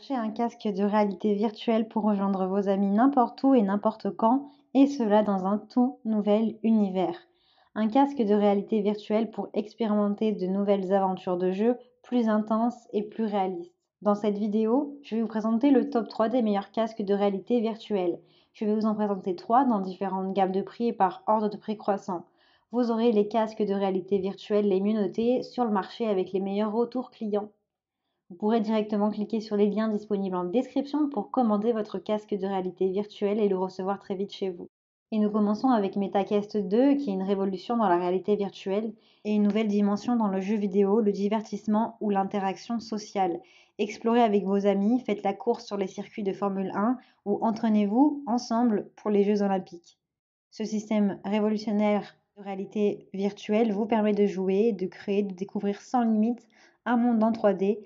Cherchez un casque de réalité virtuelle pour rejoindre vos amis n'importe où et n'importe quand, et cela dans un tout nouvel univers. Un casque de réalité virtuelle pour expérimenter de nouvelles aventures de jeu plus intenses et plus réalistes. Dans cette vidéo, je vais vous présenter le top 3 des meilleurs casques de réalité virtuelle. Je vais vous en présenter 3 dans différentes gammes de prix et par ordre de prix croissant. Vous aurez les casques de réalité virtuelle les mieux notés sur le marché avec les meilleurs retours clients. Vous pourrez directement cliquer sur les liens disponibles en description pour commander votre casque de réalité virtuelle et le recevoir très vite chez vous. Et nous commençons avec MetaQuest 2, qui est une révolution dans la réalité virtuelle et une nouvelle dimension dans le jeu vidéo, le divertissement ou l'interaction sociale. Explorez avec vos amis, faites la course sur les circuits de Formule 1 ou entraînez-vous ensemble pour les Jeux Olympiques. Ce système révolutionnaire de réalité virtuelle vous permet de jouer, de créer, de découvrir sans limite un monde en 3D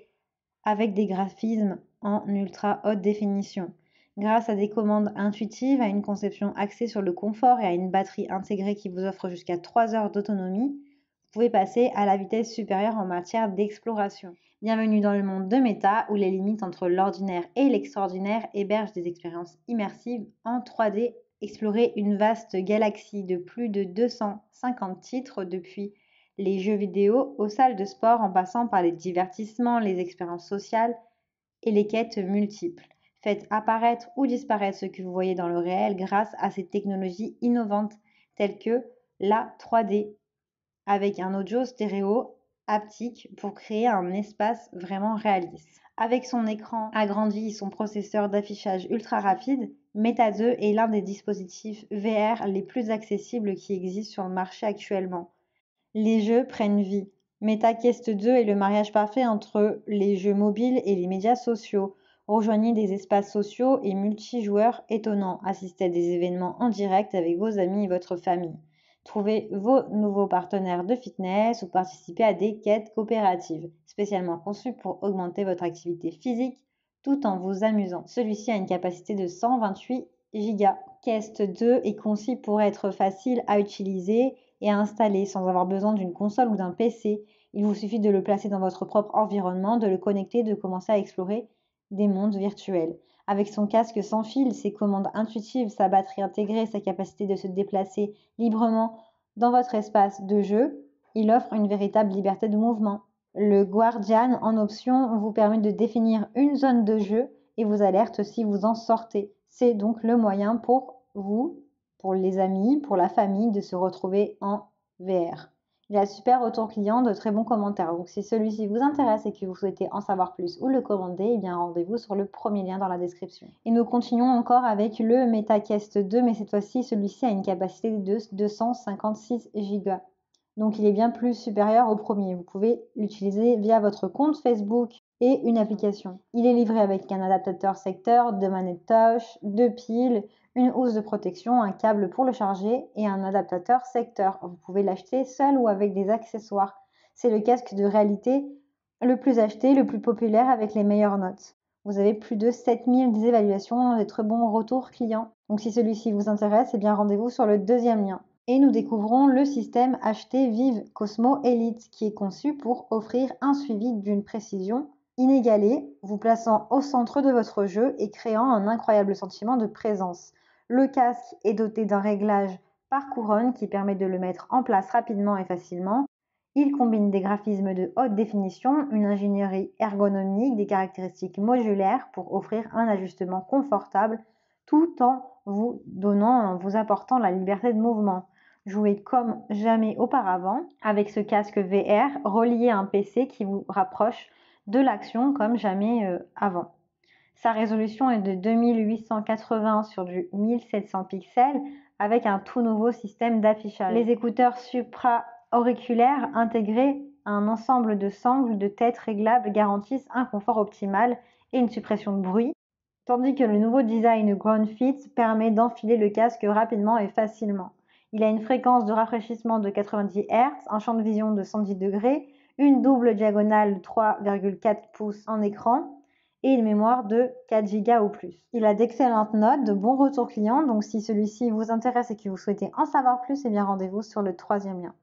avec des graphismes en ultra haute définition. Grâce à des commandes intuitives, à une conception axée sur le confort et à une batterie intégrée qui vous offre jusqu'à 3 heures d'autonomie, vous pouvez passer à la vitesse supérieure en matière d'exploration. Bienvenue dans le monde de Meta, où les limites entre l'ordinaire et l'extraordinaire hébergent des expériences immersives en 3D. Explorez une vaste galaxie de plus de 250 titres depuis les jeux vidéo aux salles de sport en passant par les divertissements, les expériences sociales et les quêtes multiples. Faites apparaître ou disparaître ce que vous voyez dans le réel grâce à ces technologies innovantes telles que la 3D avec un audio stéréo haptique pour créer un espace vraiment réaliste. Avec son écran agrandi et son processeur d'affichage ultra rapide, Meta 2 est l'un des dispositifs VR les plus accessibles qui existent sur le marché actuellement. Les jeux prennent vie. MetaQuest 2 est le mariage parfait entre les jeux mobiles et les médias sociaux. Rejoignez des espaces sociaux et multijoueurs étonnants. Assistez à des événements en direct avec vos amis et votre famille. Trouvez vos nouveaux partenaires de fitness ou participez à des quêtes coopératives, spécialement conçues pour augmenter votre activité physique tout en vous amusant. Celui-ci a une capacité de 128 Go. Quest 2 est conçu pour être facile à utiliser et à installer sans avoir besoin d'une console ou d'un PC. Il vous suffit de le placer dans votre propre environnement, de le connecter, de commencer à explorer des mondes virtuels. Avec son casque sans fil, ses commandes intuitives, sa batterie intégrée, sa capacité de se déplacer librement dans votre espace de jeu, il offre une véritable liberté de mouvement. Le Guardian en option vous permet de définir une zone de jeu et vous alerte si vous en sortez. C'est donc le moyen pour vous, pour les amis, pour la famille, de se retrouver en VR. Il a super retour client, de très bons commentaires. Donc si celui-ci vous intéresse et que vous souhaitez en savoir plus ou le commander, eh bien rendez-vous sur le premier lien dans la description. Et nous continuons encore avec le MetaQuest 2, mais cette fois-ci, celui-ci a une capacité de 256 Go. Donc il est bien plus supérieur au premier. Vous pouvez l'utiliser via votre compte Facebook et une application. Il est livré avec un adaptateur secteur, 2 manettes touch, 2 piles, une housse de protection, un câble pour le charger et un adaptateur secteur. Vous pouvez l'acheter seul ou avec des accessoires. C'est le casque de réalité le plus acheté, le plus populaire avec les meilleures notes. Vous avez plus de 7000 évaluations et très bons retours clients. Donc si celui-ci vous intéresse, eh bien rendez-vous sur le deuxième lien. Et nous découvrons le système HT Vive Cosmo Elite qui est conçu pour offrir un suivi d'une précision inégalée, vous plaçant au centre de votre jeu et créant un incroyable sentiment de présence. Le casque est doté d'un réglage par couronne qui permet de le mettre en place rapidement et facilement. Il combine des graphismes de haute définition, une ingénierie ergonomique, des caractéristiques modulaires pour offrir un ajustement confortable tout en vous apportant la liberté de mouvement. Jouez comme jamais auparavant avec ce casque VR relié à un PC qui vous rapproche de l'action comme jamais avant. Sa résolution est de 2880 sur du 1700 pixels avec un tout nouveau système d'affichage. Les écouteurs supra-auriculaires intégrés à un ensemble de sangles de tête réglables garantissent un confort optimal et une suppression de bruit, tandis que le nouveau design Ground Fit permet d'enfiler le casque rapidement et facilement. Il a une fréquence de rafraîchissement de 90 Hz, un champ de vision de 110 degrés, une double diagonale de 3,4 pouces en écran et une mémoire de 4 Go ou plus. Il a d'excellentes notes, de bons retours clients, donc si celui-ci vous intéresse et que vous souhaitez en savoir plus, eh bien rendez-vous sur le troisième lien.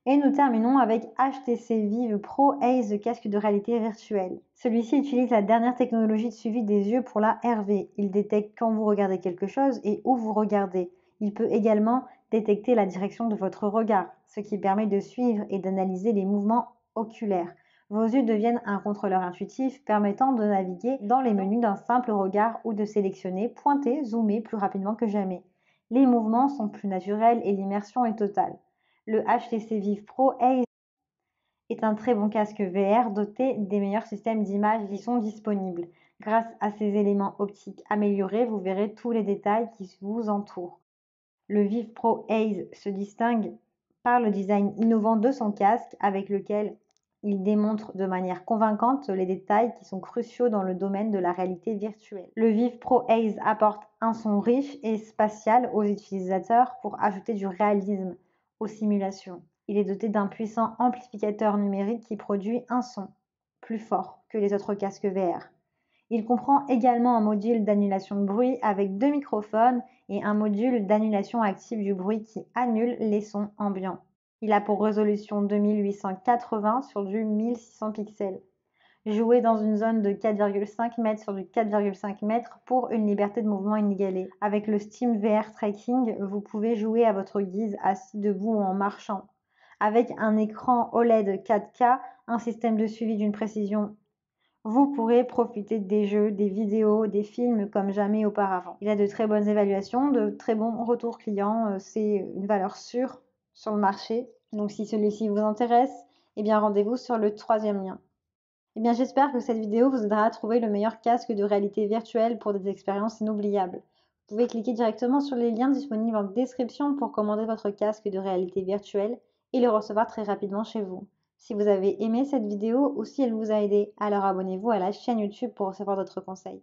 Et nous terminons avec HTC Vive Pro Ace, casque de réalité virtuelle. Celui-ci utilise la dernière technologie de suivi des yeux pour la RV. Il détecte quand vous regardez quelque chose et où vous regardez. Il peut également détecter la direction de votre regard, ce qui permet de suivre et d'analyser les mouvements oculaires. Vos yeux deviennent un contrôleur intuitif permettant de naviguer dans les menus d'un simple regard ou de sélectionner, pointer, zoomer plus rapidement que jamais. Les mouvements sont plus naturels et l'immersion est totale. Le HTC Vive Pro Ace est un très bon casque VR doté des meilleurs systèmes d'image qui sont disponibles. Grâce à ces éléments optiques améliorés, vous verrez tous les détails qui vous entourent. Le Vive Pro Ace se distingue par le design innovant de son casque avec lequel il démontre de manière convaincante les détails qui sont cruciaux dans le domaine de la réalité virtuelle. Le Vive Pro Ace apporte un son riche et spatial aux utilisateurs pour ajouter du réalisme aux simulations. Il est doté d'un puissant amplificateur numérique qui produit un son plus fort que les autres casques VR. Il comprend également un module d'annulation de bruit avec 2 microphones et un module d'annulation active du bruit qui annule les sons ambiants. Il a pour résolution 2880 sur du 1600 pixels. Jouez dans une zone de 4,5 m sur du 4,5 m pour une liberté de mouvement inégalée. Avec le Steam VR Tracking, vous pouvez jouer à votre guise assis, debout ou en marchant. Avec un écran OLED 4K, un système de suivi d'une précision, vous pourrez profiter des jeux, des vidéos, des films comme jamais auparavant. Il a de très bonnes évaluations, de très bons retours clients, c'est une valeur sûre sur le marché. Donc si celui-ci vous intéresse, eh bien rendez-vous sur le 3e lien. Eh bien j'espère que cette vidéo vous aidera à trouver le meilleur casque de réalité virtuelle pour des expériences inoubliables. Vous pouvez cliquer directement sur les liens disponibles en description pour commander votre casque de réalité virtuelle et le recevoir très rapidement chez vous. Si vous avez aimé cette vidéo ou si elle vous a aidé, alors abonnez-vous à la chaîne YouTube pour recevoir d'autres conseils.